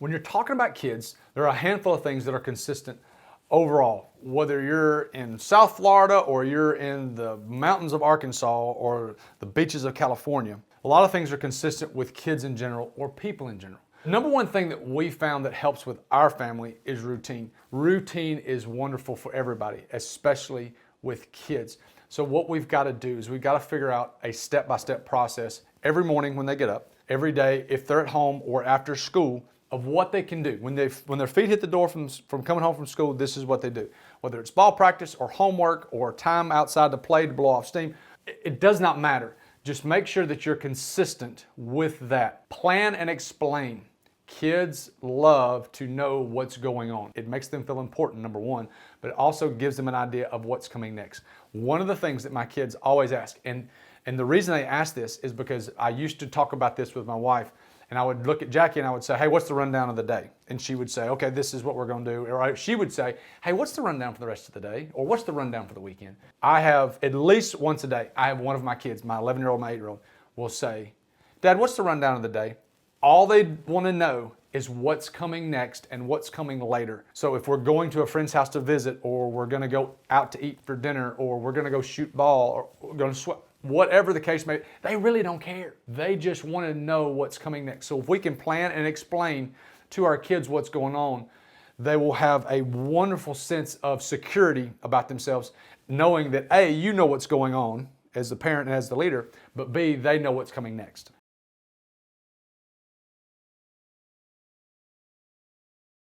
When you're talking about kids, there are a handful of things that are consistent overall. Whether you're in South Florida or you're in the mountains of Arkansas or the beaches of California, a lot of things are consistent with kids in general or people in general. Number one thing that we found that helps with our family is routine. Routine is wonderful for everybody, especially with kids. So what we've got to do is we've got to figure out a step-by-step process every morning when they get up, every day if they're at home or after school, of what they can do. When their feet hit the door from coming home from school, this is what they do. Whether it's ball practice or homework or time outside to play to blow off steam, it does not matter. Just make sure that you're consistent with that. Plan and explain. Kids love to know what's going on. It makes them feel important, number one, but it also gives them an idea of what's coming next. One of the things that my kids always ask, and the reason they ask this is because I used to talk about this with my wife, and I would look at Jackie and I would say, hey, what's the rundown of the day? And she would say, okay, this is what we're going to do. Or she would say, hey, what's the rundown for the rest of the day? Or what's the rundown for the weekend? I have at least once a day, I have one of my kids, my 11-year-old, my 8-year-old, will say, Dad, what's the rundown of the day? All they want to know is what's coming next and what's coming later. So if we're going to a friend's house to visit, or we're going to go out to eat for dinner, or we're going to go shoot ball, or we're going to swim, whatever the case may be, they really don't care. They just want to know what's coming next. So if we can plan and explain to our kids what's going on, they will have a wonderful sense of security about themselves, knowing that A, you know what's going on as the parent and as the leader, but B, they know what's coming next.